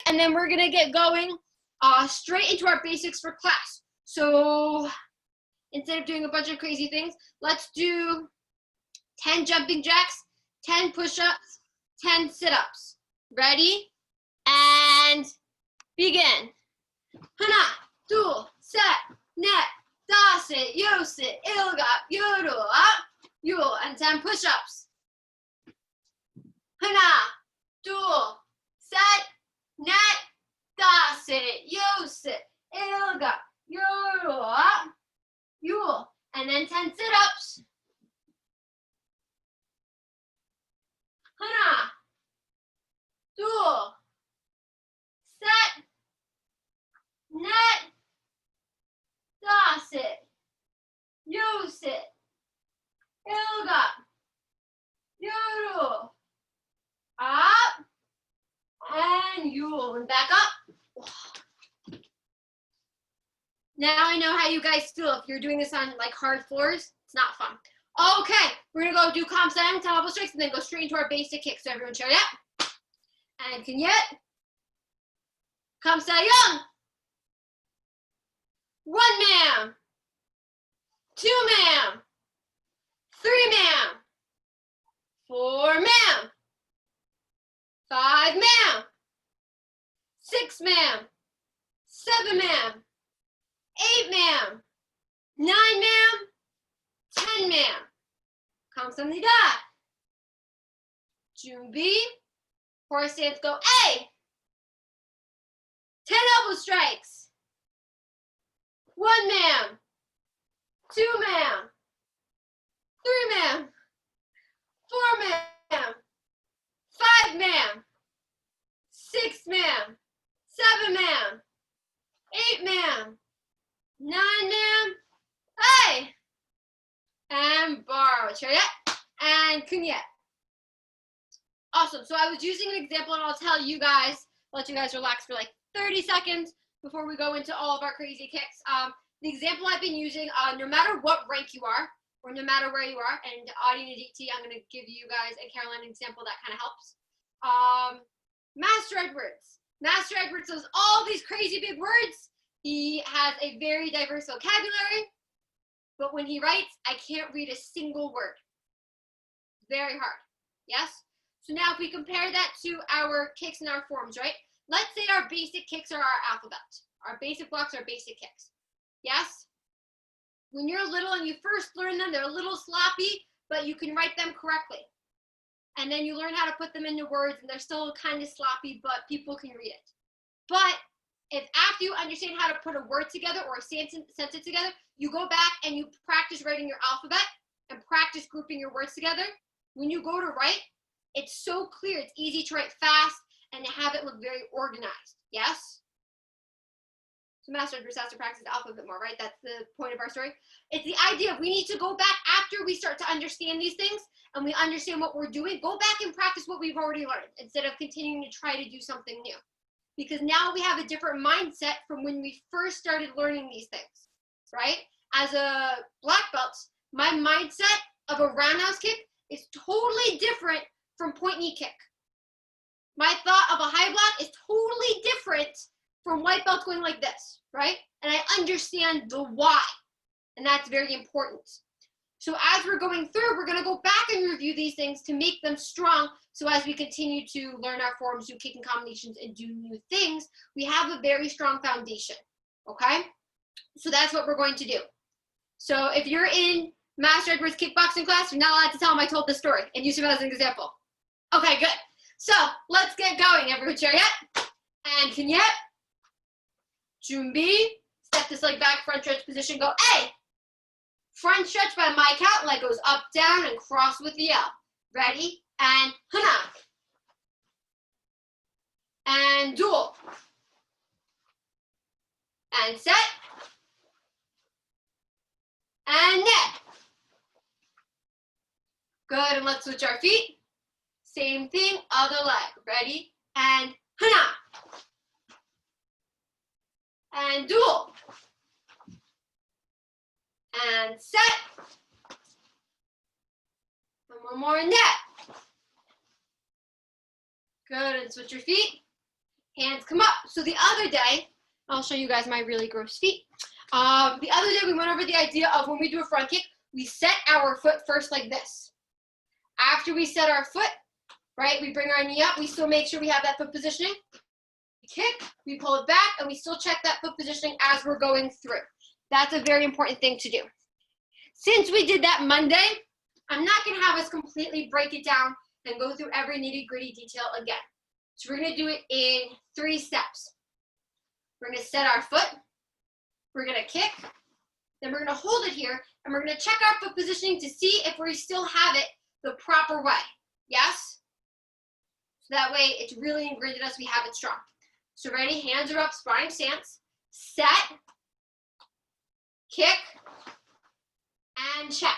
And then we're gonna get going straight into our basics for class. So instead of doing a bunch of crazy things, let's do 10 jumping jacks, 10 push-ups, 10 sit-ups. Ready? And begin. Hana, tu, set, net, dasit, yosit, ilga, yoru, up, yul, and 10 push-ups. Hana, tu, set, net, dasit, yosit, ilga, yoru, up, yul, and then 10 sit-ups. Hana, tu, set, net, dasit, yosit, ilga, yoru, up, and yul, and back up. Now I know how you guys feel. If you're doing this on like hard floors, it's not fun. Okay, we're gonna go do Kamsayang, 10 elbow strikes, and then go straight into our basic kicks. So everyone shout out. And Kunyet. Kamsayang. 1 man. 2 man. 3 man. 4 man. 5 man. 6 man. 7 man. 8 man. 9 man. 10 man. Kamsamnida. Junbi. Horse stance, go A. 10 elbow strikes. 1 man. 2 man. 3 man. 4 man. 5 man. 6 man. 7 man. 8 man. 9 man. Hey! And borrow. Chariot. And kunyet. Awesome. So I was using an example, and I'll tell you guys, let you guys relax for like 30 seconds before we go into all of our crazy kicks. The example I've been using, no matter what rank you are, or no matter where you are, and Adi and Aditi, I'm going to give you guys and Caroline an example that kind of helps. Master Edwards. Master Edwards does all these crazy big words. He has a very diverse vocabulary, but when he writes, I can't read a single word. Very hard. Yes? So now if we compare that to our kicks and our forms, right? Let's say our basic kicks are our alphabet. Our basic blocks are basic kicks. Yes? When you're little and you first learn them, they're a little sloppy, but you can write them correctly. And then you learn how to put them into words, and they're still kind of sloppy, but people can read it. But if after you understand how to put a word together or a sentence together, you go back and you practice writing your alphabet and practice grouping your words together, when you go to write, it's so clear, it's easy to write fast and to have it look very organized. Yes? So Master Edwards has to practice the alphabet more, right? That's the point of our story. It's the idea of we need to go back after we start to understand these things and we understand what we're doing, go back and practice what we've already learned instead of continuing to try to do something new. Because now we have a different mindset from when we first started learning these things, right? As a black belt, my mindset of a roundhouse kick is totally different from point knee kick. My thought of a high block is totally different from white belt going like this, right? And I understand the why, and that's very important. So as we're going through, we're gonna go back and review these things to make them strong, so as we continue to learn our forms, do kicking combinations, and do new things, we have a very strong foundation, okay? So that's what we're going to do. So if you're in Master Edwards kickboxing class, you're not allowed to tell them I told this story and use him as an example. Okay, good. So let's get going, everyone. Chariot and kunyet. Junbi. Step this leg back, front stretch position. Go A. Front stretch by my count. Leg goes up, down, and cross with the L. Ready? And hana. And dual. And set. And net. Good, and let's switch our feet. Same thing, other leg. Ready? And hana. And dual. And set. And one more net. Good, and switch your feet. Hands come up. So the other day, I'll show you guys my really gross feet. The other day we went over the idea of when we do a front kick, we set our foot first like this. After we set our foot, right, we bring our knee up. We still make sure we have that foot positioning. We kick, we pull it back, and we still check that foot positioning as we're going through. That's a very important thing to do. Since we did that Monday, I'm not going to have us completely break it down and go through every nitty-gritty detail again. So we're going to do it in 3 steps. We're going to set our foot, we're going to kick, then we're going to hold it here, and we're going to check our foot positioning to see if we still have it the proper way. Yes? So that way it's really ingrained in us, we have it strong. So ready, hands are up, sparring stance, set, kick, and check.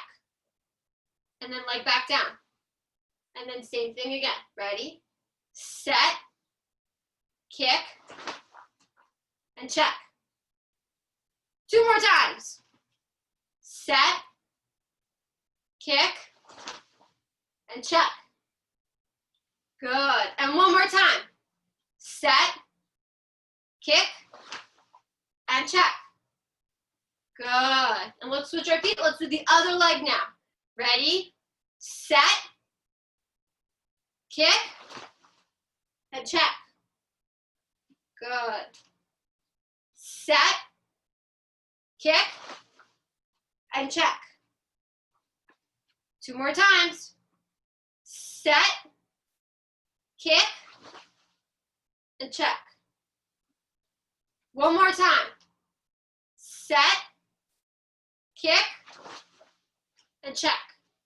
And then leg back down. And then same thing again. Ready, set, kick, and check. 2 more times. Set, kick, and check. Good. And 1 more time. Set, kick, and check. Good. And let's switch our feet. Let's do the other leg now. Ready, set, kick, and check. Good. Set, kick, and check. 2 more times. Set, kick, and check. 1 more time. Set, kick, and check.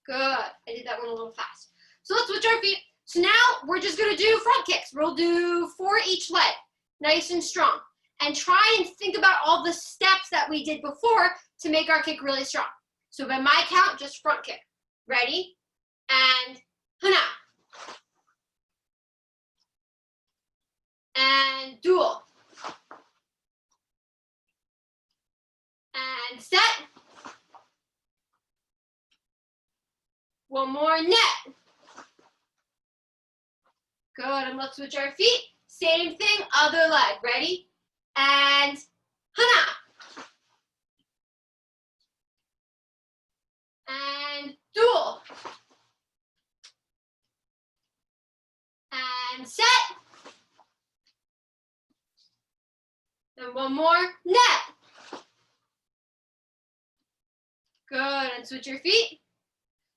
Good. I did that one a little fast. So let's switch our feet. So now we're just going to do front kicks. We'll do 4 each leg, nice and strong. And try and think about all the steps that we did before to make our kick really strong. So by my count, just front kick. Ready? And hana. And dual. And set. 1 more, net. Good, and let's switch our feet. Same thing, other leg. Ready? And hana. And dual. And set. And 1 more, net. Good, and switch your feet.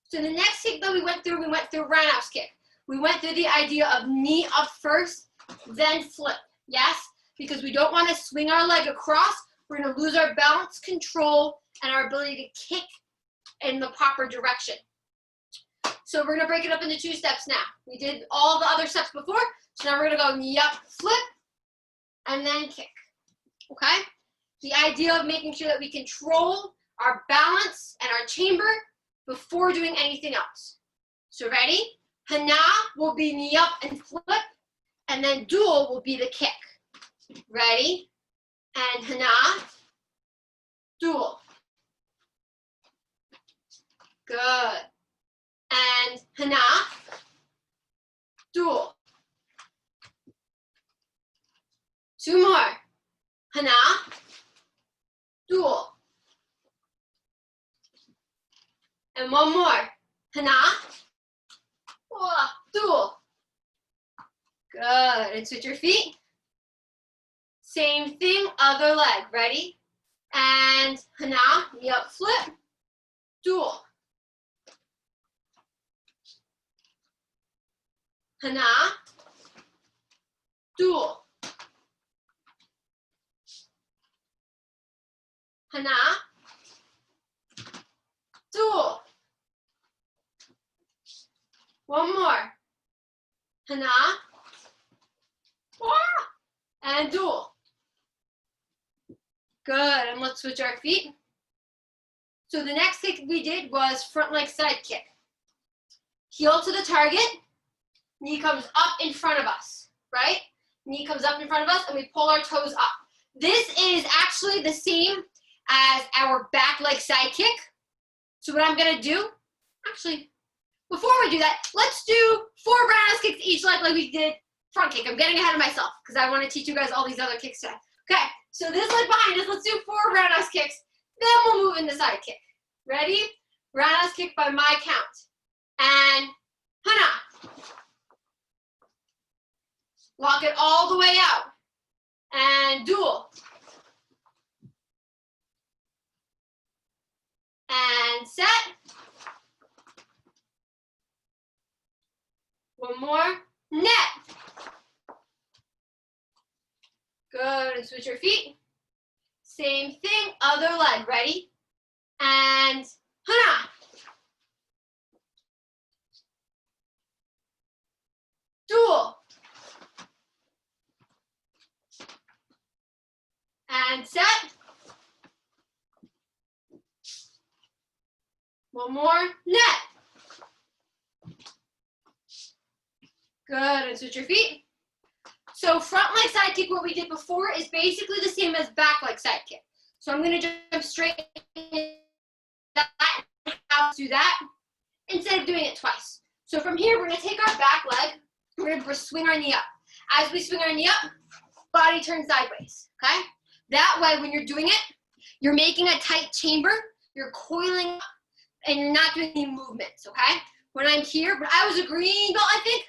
So the next kick that we went through roundhouse kick. We went through the idea of knee up first, then flip. Yes? Because we don't want to swing our leg across. We're going to lose our balance, control, and our ability to kick in the proper direction. So we're going to break it up into 2 steps now. We did all the other steps before, so now we're going to go knee up, flip, and then kick. Okay? The idea of making sure that we control our balance and our chamber before doing anything else. So ready? Hana will be knee up and flip, and then dual will be the kick. Ready? And hana, dual. Good. And hana, dual. 2 more. Hana, dual. And 1 more. Hana, dual. Good. And switch your feet. Same thing, other leg. Ready? And hana, knee up, flip, dual. Hana, dual. Hana, dual. 1 more. Hana, and dual. Good, and let's switch our feet. So the next kick we did was front leg side kick. Heel to the target, knee comes up in front of us, right? Knee comes up in front of us and we pull our toes up. This is actually the same as our back leg side kick. So what I'm gonna do, actually, before we do that, let's do 4 roundhouse kicks each leg like we did front kick. I'm getting ahead of myself because I want to teach you guys all these other kicks today. Okay, so this leg behind us, let's do 4 roundhouse kicks. Then we'll move into side kick. Ready? Roundhouse kick by my count. And hana. Lock it all the way out. And dual. And set. One more. Net. Good. And switch your feet. Same thing. Other leg. Ready? And hana. Dual. And set. One more. Net. Good. And switch your feet. So front leg side kick, what we did before, is basically the same as back leg side kick. So I'm going to jump straight into that and how to do that instead of doing it twice. So from here, we're going to take our back leg. We're going to swing our knee up. As we swing our knee up, body turns sideways, okay? That way, when you're doing it, you're making a tight chamber, you're coiling up, and you're not doing any movements, okay? When I'm here, when I was a green belt, I think,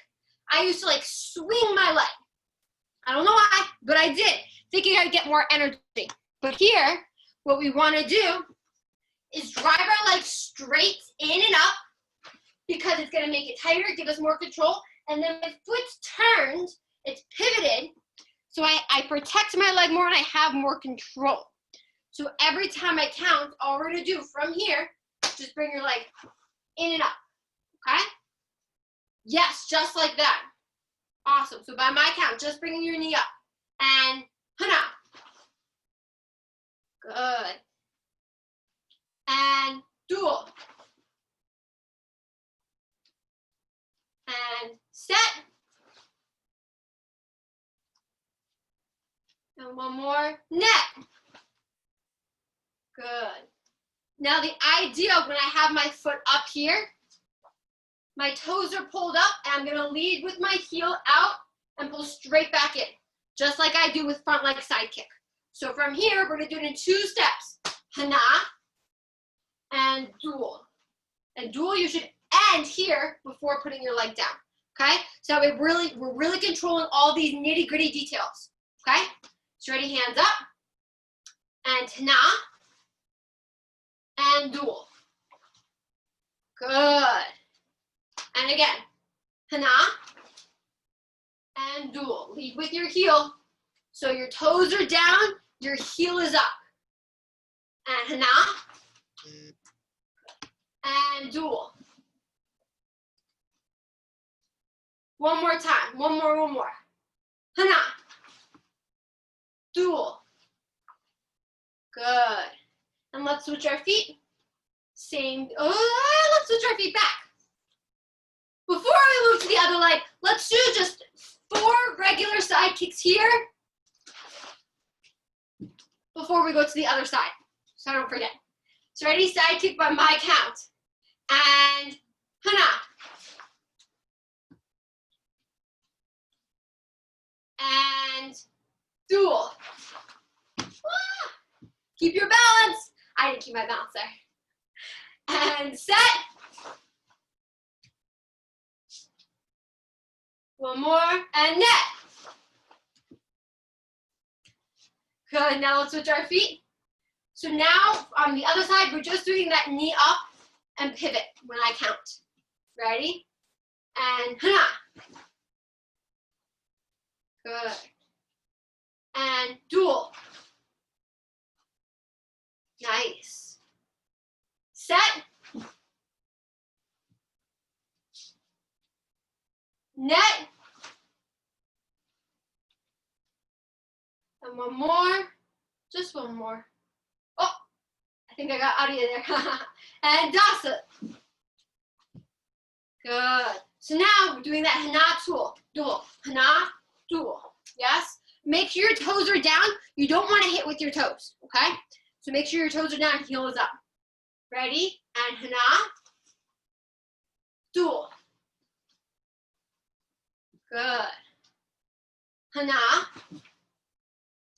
I used to like swing my leg. I don't know why, but I did, thinking I'd get more energy. But here, what we want to do is drive our legs straight in and up because it's going to make it tighter, give us more control. And then my foot's turned, it's pivoted, so I protect my leg more and I have more control. So every time I count, all we're going to do from here, just bring your leg in and up, okay? Yes, just like that. Awesome. So by my count, just bringing your knee up. And hana. Good. And dual. And set. And one more. Net. Good. Now the idea when I have my foot up here, my toes are pulled up, and I'm going to lead with my heel out and pull straight back in, just like I do with front leg side kick. So from here, we're going to do it in 2 steps. Hana and dual. And dual, you should end here before putting your leg down, okay? So we're really controlling all these nitty-gritty details, okay? So ready, hands up. And hana and dual. Good. And again, hana and dual. Lead with your heel. So your toes are down, your heel is up. And hana and dual. One more time. One more. Hana. Dual. Good. And let's switch our feet. Same. Oh, let's switch our feet back. Before we move to the other leg, let's do just 4 regular side kicks here before we go to the other side, so I don't forget. So ready, side kick by my count. And hana. And dual. Keep your balance. I didn't keep my balance there. And set. One more, and net. Good, now let's switch our feet. So now, on the other side, we're just doing that knee up and pivot when I count. Ready? And hana. Good. And dual. Nice. Set. Net. And one more. Just one more. Oh, I think I got out of there. And dasa. Good. So now we're doing that hana dual. Hana dual. Yes? Make sure your toes are down. You don't want to hit with your toes. Okay? So make sure your toes are down, heel is up. Ready? And hana dual. Good. Hana,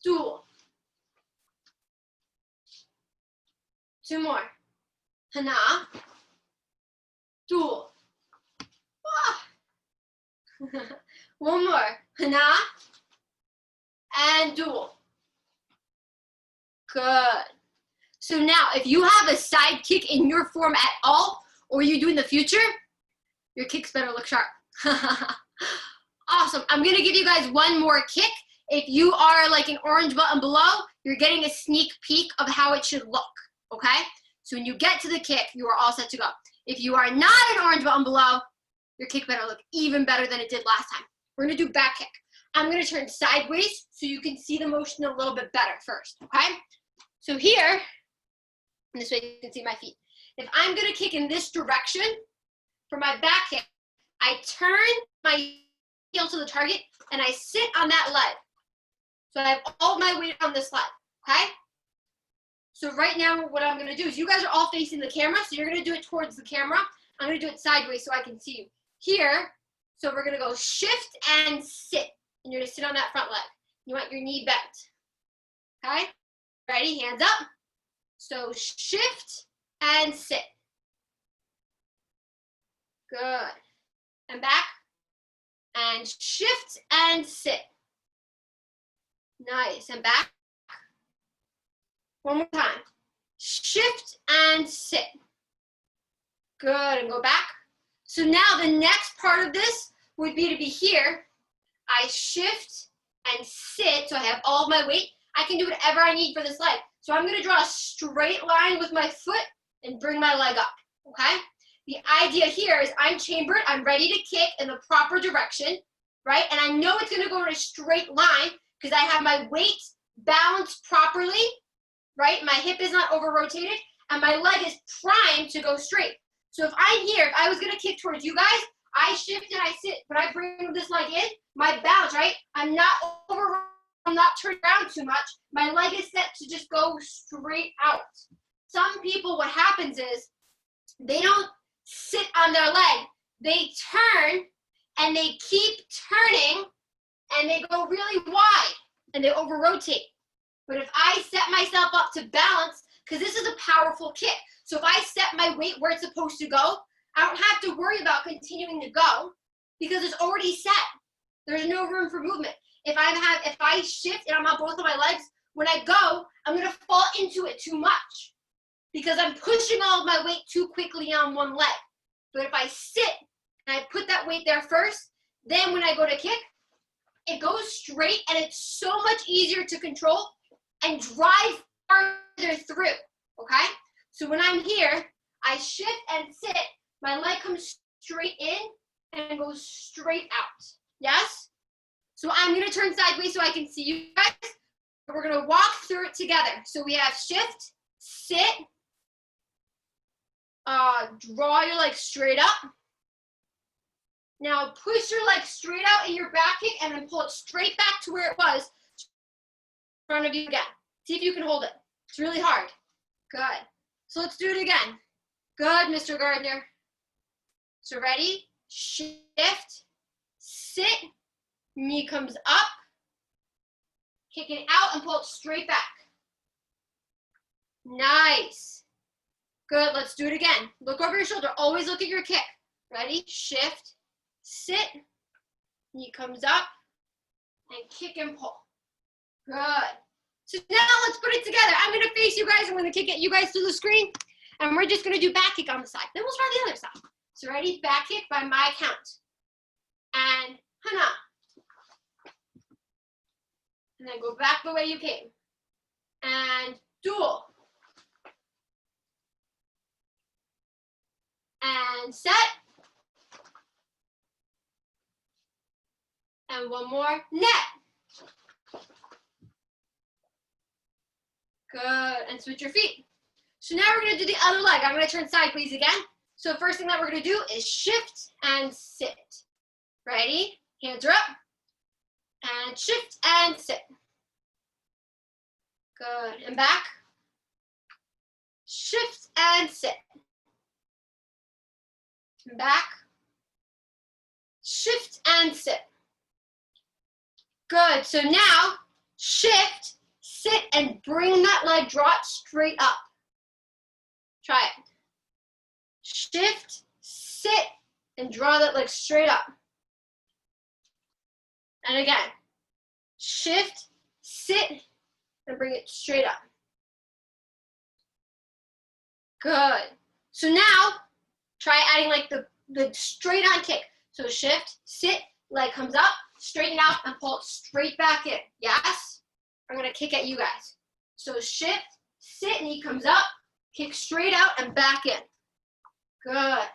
dual. 2 more. Hana, dual. One more. Hana, and dual. Good. So now, if you have a side kick in your form at all, or you do in the future, your kicks better look sharp. Awesome. I'm going to give you guys one more kick. If you are like an orange button below, you're getting a sneak peek of how it should look, okay? So when you get to the kick, you are all set to go. If you are not an orange button below, your kick better look even better than it did last time. We're going to do back kick. I'm going to turn sideways so you can see the motion a little bit better first, okay? So here, and this way you can see my feet. If I'm going to kick in this direction for my back kick, I turn my heel to the target and I sit on that leg. So I have all my weight on this leg, okay? So right now what I'm going to do is you guys are all facing the camera, so you're going to do it towards the camera. I'm going to do it sideways so I can see you. Here, so we're going to go shift and sit. And you're going to sit on that front leg. You want your knee bent, okay? Ready? Hands up. So shift and sit. Good. And back. And shift and sit. Nice. And back. One more time. Shift and sit. Good. And go back. So now the next part of this would be to be here. I shift and sit, so I have all of my weight. I can do whatever I need for this leg. So I'm going to draw a straight line with my foot and bring my leg up, okay? The idea here is I'm chambered, I'm ready to kick in the proper direction, right? And I know it's going to go in a straight line because I have my weight balanced properly, right? My hip is not over-rotated, and my leg is primed to go straight. So if I'm here, if I was going to kick towards you guys, I shift and I sit. When I bring this leg in, my balance, right? I'm not turned around too much. My leg is set to just go straight out. Some people, what happens is they don't sit on their leg. They turn and they keep turning and they go really wide and they over-rotate. But if I set myself up to balance, because this is a powerful kick. So if I set my weight where it's supposed to go, I don't have to worry about continuing to go because it's already set. There's no room for movement. If I shift and I'm on both of my legs, when I go, I'm going to fall into it too much because I'm pushing all of my weight too quickly on one leg. But if I sit and I put that weight there first, then when I go to kick, it goes straight and it's so much easier to control and drive farther through, okay? So when I'm here, I shift and sit, my leg comes straight in and goes straight out, yes? So I'm gonna turn sideways so I can see you guys. We're gonna walk through it together. So we have shift, sit, draw your leg straight up. Now push your leg straight out in your back kick and then pull it straight back to where it was in front of you again. See if you can hold it. It's really hard. Good. So let's do it again. Good, Mr. Gardner. So ready? Shift, sit, knee comes up, kick it out and pull it straight back. Nice. Good, let's do it again. Look over your shoulder, always look at your kick. Ready? Shift, sit, knee comes up, and kick and pull. Good. So now let's put it together. I'm gonna face you guys, I'm gonna kick it you guys through the screen, and we're just gonna do back kick on the side. Then we'll try the other side. So ready? Back kick by my count. And hana. And then go back the way you came. And dual. And set. And one more, net. Good, and switch your feet. So now we're gonna do the other leg. I'm gonna turn sideways again. So first thing that we're gonna do is shift and sit. Ready? Hands are up. And shift and sit. Good, and back. Shift and sit. And back. Shift and sit. Good. So now shift, sit, and bring that leg, draw it straight up. Try it. Shift, sit, and draw that leg straight up. And again, shift, sit, and bring it straight up. Good. So now, try adding like the straight on kick. So shift, sit, leg comes up, straighten out, and pull it straight back in. Yes? I'm gonna kick at you guys. So shift, sit, knee comes up, kick straight out and back in. Good.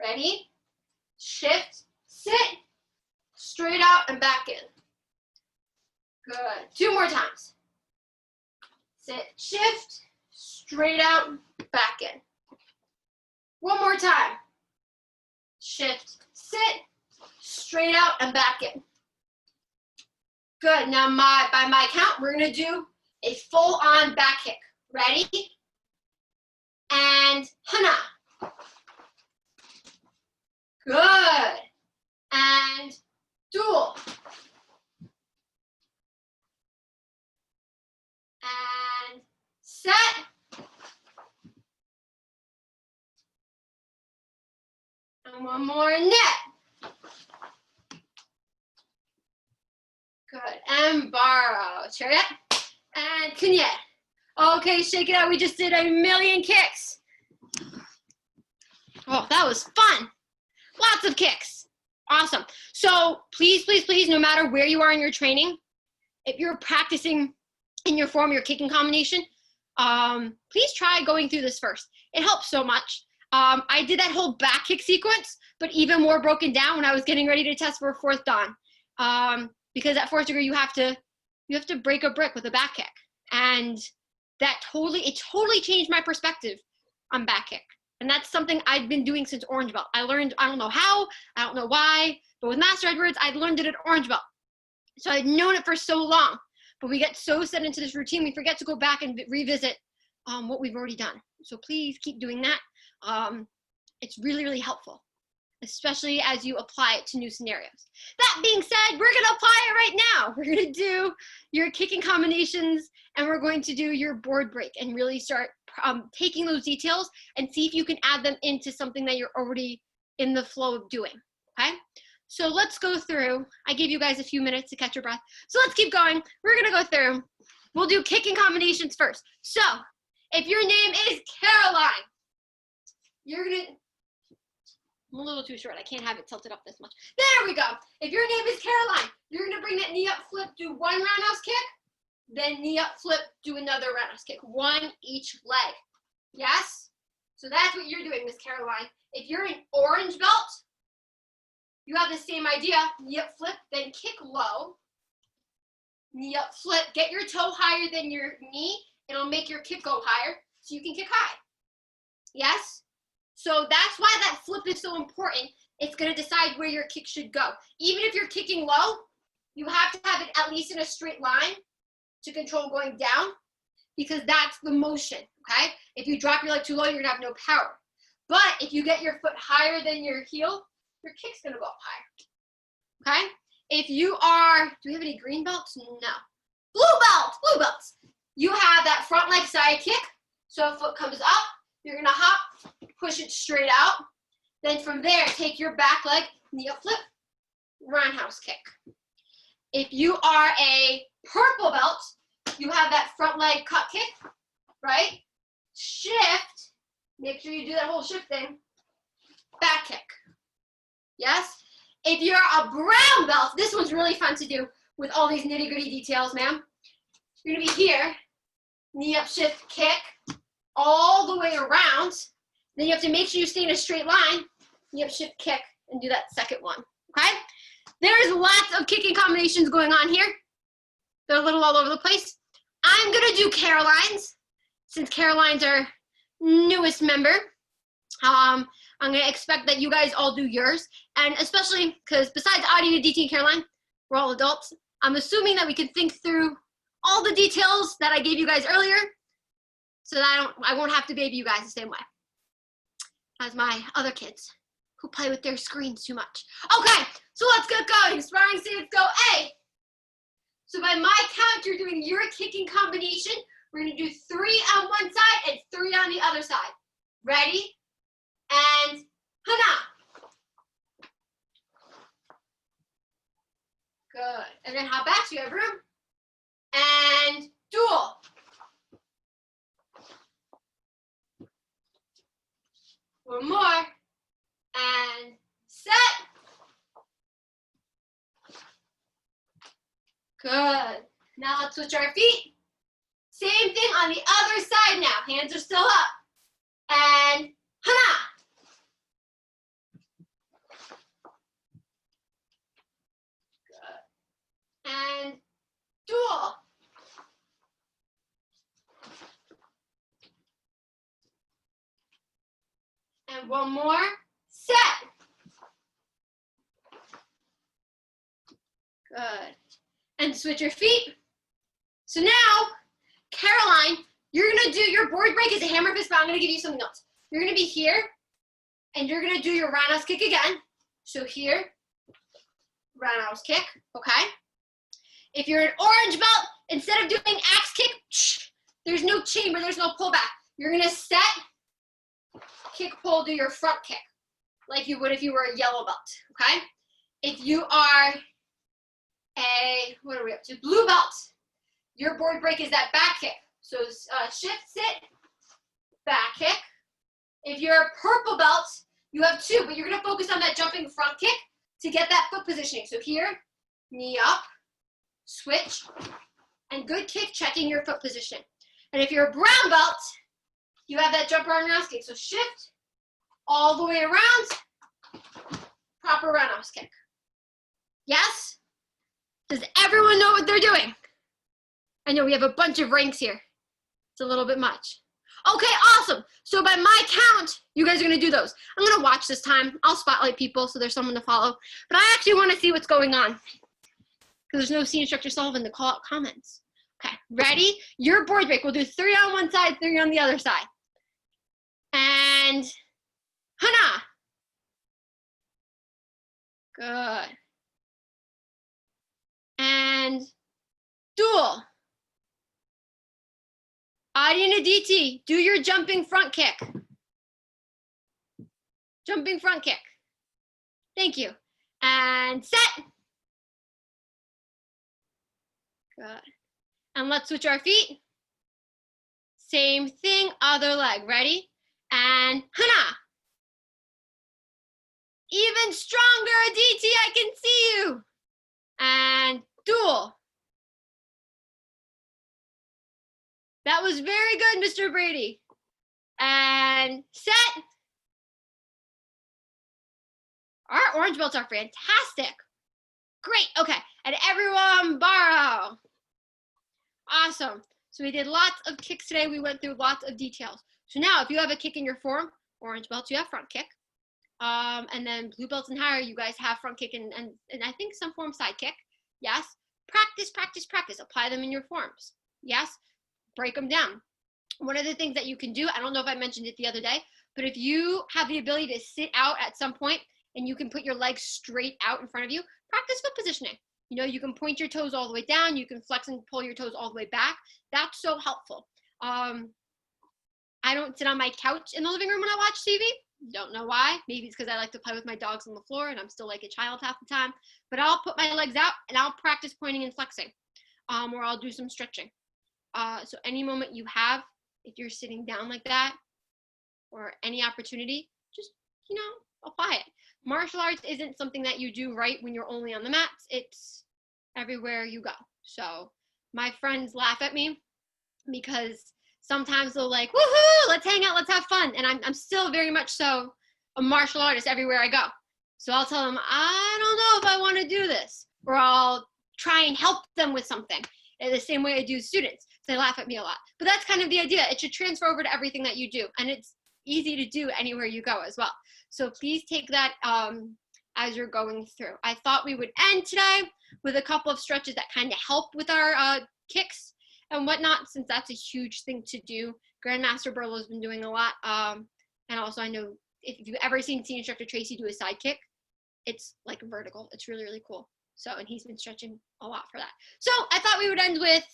Ready? Shift, sit, straight out and back in. Good. 2 more times. Sit, shift, straight out, back in. 1 more time. Shift, sit, straight out and back in. Good. Now by my count, we're going to do a full-on back kick. Ready? And hana. Good. And dual. And set. And 1 more net. Good. And borrow. Chariot. And kunyet. Okay, shake it out. We just did a million kicks. Oh, that was fun. Lots of kicks. Awesome. So please, please, please, no matter where you are in your training, if you're practicing in your form, your kicking combination, please try going through this first. It helps so much. I did that whole back kick sequence, but even more broken down when I was getting ready to test for 4th Dan. Because at 4th degree, you have to break a brick with a back kick. And it totally changed my perspective on back kick. And that's something I've been doing since orange belt. I learned, I don't know how, I don't know why, but with Master Edwards, I'd learned it at orange belt. So I'd known it for so long, but we get so set into this routine, we forget to go back and revisit what we've already done. So please keep doing that. It's really, really helpful, especially as you apply it to new scenarios. That being said, we're gonna apply it right now. We're gonna do your kicking combinations and we're going to do your board break and really start taking those details and see if you can add them into something that you're already in the flow of doing, okay? So let's go through. I gave you guys a few minutes to catch your breath. So let's keep going. We're gonna go through. We'll do kicking combinations first. So if your name is Caroline, you're gonna, I'm a little too short. I can't have it tilted up this much. There we go. If your name is Caroline, you're gonna bring that knee up, flip, do 1 roundhouse kick, then knee up, flip, do another roundhouse kick. 1 each leg. Yes? So that's what you're doing, Miss Caroline. If you're an orange belt, you have the same idea. Knee up, flip, then kick low. Knee up, flip. Get your toe higher than your knee. It'll make your kick go higher so you can kick high. Yes? So that's why that flip is so important. It's going to decide where your kick should go. Even if you're kicking low, you have to have it at least in a straight line to control going down, because that's the motion, okay? If you drop your leg too low, you're going to have no power. But if you get your foot higher than your heel, your kick's going to go up higher, okay? If you are, do we have any green belts? No. Blue belts. You have that front leg side kick. So if foot comes up, you're going to hop, push it straight out. Then from there, take your back leg, knee up, flip, roundhouse kick. If you are a purple belt, you have that front leg cut kick, right? Shift, make sure you do that whole shift thing, back kick. Yes? If you're a brown belt, this one's really fun to do with all these nitty gritty details, ma'am. You're gonna be here, knee up, shift, kick, all the way around. Then you have to make sure you stay in a straight line, knee up, shift, kick, and do that second one, okay? There's lots of kicking combinations going on here. They're a little all over the place. I'm gonna do Caroline's, since Caroline's our newest member. I'm gonna expect that you guys all do yours, and especially because besides Audie, DT, and Caroline, we're all adults. I'm assuming that we can think through all the details that I gave you guys earlier, so that I won't have to baby you guys the same way as my other kids who play with their screens too much. Okay, So let's get going. Sparring stance, go A. So by my count, you're doing your kicking combination. We're gonna do 3 on one side and 3 on the other side. Ready? And hana. Good. And then hop back so you have room. And dual. One more. And set. Good. Now let's switch our feet. Same thing on the other side now. Hands are still up. And hana. Good. And dual. And one more. Set. Good. And switch your feet. So now, Caroline, you're gonna do your board break is a hammer fist, but I'm gonna give you something else. You're gonna be here, and you're gonna do your roundhouse kick again. So here, roundhouse kick, okay? If you're an orange belt, instead of doing axe kick, there's no chamber, there's no pullback. You're gonna set, kick, pull, do your front kick, like you would if you were a yellow belt, okay? If you are what are we up to? Blue belt. Your board break is that back kick. So shift, sit, back kick. If you're a purple belt, you have 2, but you're gonna focus on that jumping front kick to get that foot positioning. So here, knee up, switch, and good kick, checking your foot position. And if you're a brown belt, you have that jump roundhouse kick. So shift all the way around, proper roundhouse kick. Yes? Does everyone know what they're doing? I know we have a bunch of ranks here. It's a little bit much. Okay, awesome. So by my count, you guys are gonna do those. I'm gonna watch this time. I'll spotlight people so there's someone to follow. But I actually wanna see what's going on, because there's no scene instructor Sullivan to call out comments. Okay, ready? Your board break. We'll do 3 on one side, 3 on the other side. And hana. Good. And dual. Adina DT, do your jumping front kick. Jumping front kick. Thank you. And set. Good. And let's switch our feet. Same thing, other leg. Ready? And hana. Even stronger, Aditi, I can see you. And dual. That was very good, Mr. Brady. And set. Our orange belts are fantastic. Great, okay. And everyone borrow. Awesome. So we did lots of kicks today. We went through lots of details. So now if you have a kick in your form, orange belts, you have front kick. And then blue belts and higher, you guys have front kick and I think some form side kick. Yes. Practice, practice, practice. Apply them in your forms. Yes. Break them down. One of the things that you can do, I don't know if I mentioned it the other day, but if you have the ability to sit out at some point and you can put your legs straight out in front of you, practice foot positioning. You know, you can point your toes all the way down. You can flex and pull your toes all the way back. That's so helpful. I don't sit on my couch in the living room when I watch TV. Don't know why. Maybe it's because I like to play with my dogs on the floor and I'm still like a child half the time. But I'll put my legs out and I'll practice pointing and flexing, or I'll do some stretching. So any moment you have, if you're sitting down like that, or any opportunity, just, you know, apply it. Martial arts isn't something that you do right when you're only on the mats. It's everywhere you go. So my friends laugh at me because sometimes they'll like, woohoo, let's hang out, let's have fun. And I'm still very much so a martial artist everywhere I go. So I'll tell them, I don't know if I want to do this, or I'll try and help them with something in the same way I do students. So they laugh at me a lot. But that's kind of the idea. It should transfer over to everything that you do. And it's easy to do anywhere you go as well. So please take that as you're going through. I thought we would end today with a couple of stretches that kind of help with our kicks and whatnot, since that's a huge thing to do. Grandmaster Burlow's been doing a lot. And also I know if you've ever seen Scene Instructor Tracy do a side kick, it's like vertical. It's really, really cool. So, and he's been stretching a lot for that. So I thought we would end with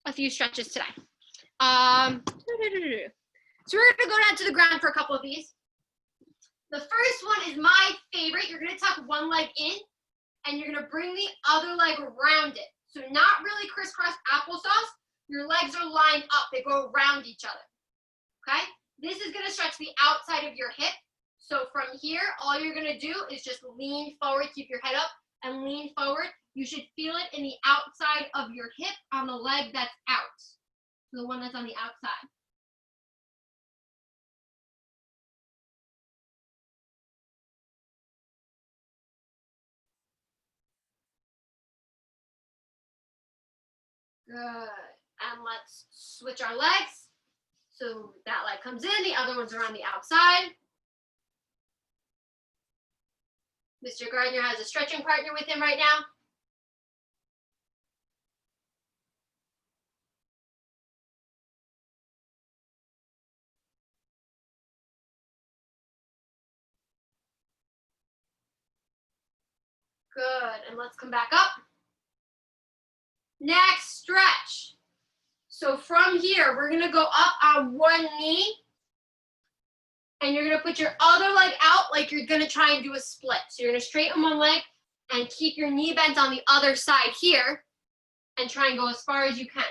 a few stretches today. So we're gonna go down to the ground for a couple of these. The first one is my favorite. You're gonna tuck one leg in and you're gonna bring the other leg around it. So not really crisscross applesauce. Your legs are lined up. They go around each other, okay? This is gonna stretch the outside of your hip. So from here, all you're gonna do is just lean forward, keep your head up and lean forward. You should feel it in the outside of your hip on the leg that's out. So the one that's on the outside. Good. And let's switch our legs. So that leg comes in, the other one's around the outside. Mr. Gardner has a stretching partner with him right now. Good, and let's come back up. Next stretch. So from here, we're gonna go up on one knee and you're gonna put your other leg out like you're gonna try and do a split. So you're gonna straighten one leg and keep your knee bent on the other side here and try and go as far as you can.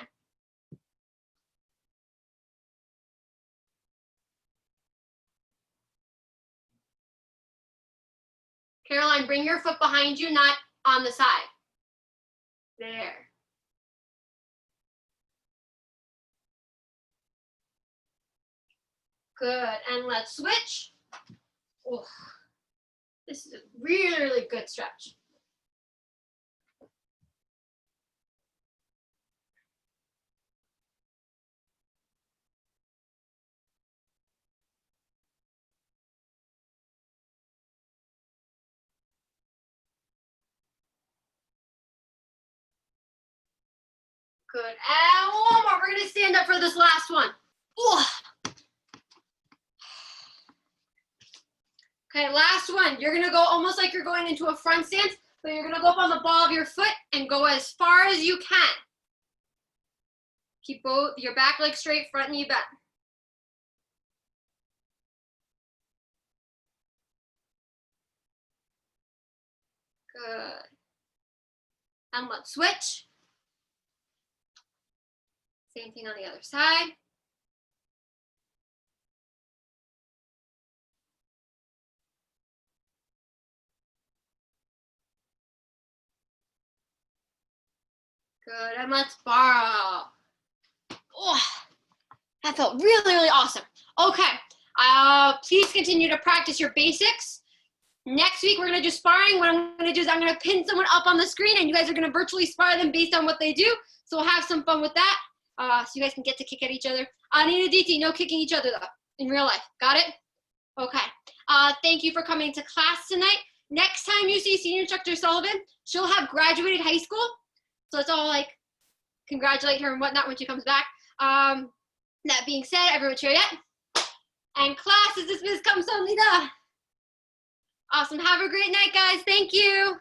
Caroline, bring your foot behind you, not on the side. There. Good, and let's switch. Oh, this is a really, really good stretch. Good, and one more. We're gonna stand up for this last one. Oh. Okay, last one. You're gonna go almost like you're going into a front stance, but you're gonna go up on the ball of your foot and go as far as you can. Keep both your back leg straight, front knee bent. Good. And let's switch. Same thing on the other side. Good, and let's borrow. Oh, that felt really, really awesome. Okay, please continue to practice your basics. Next week, we're gonna do sparring. What I'm gonna do is I'm gonna pin someone up on the screen and you guys are gonna virtually spar them based on what they do. So we'll have some fun with that. So you guys can get to kick at each other. Nina DT, no kicking each other though, in real life, got it? Okay, thank you for coming to class tonight. Next time you see Senior Instructor Sullivan, she'll have graduated high school. So let's all like congratulate her and whatnot when she comes back. That being said, everyone cheer yet? And class is dismissed. Come Sonida. Awesome. Have a great night, guys. Thank you.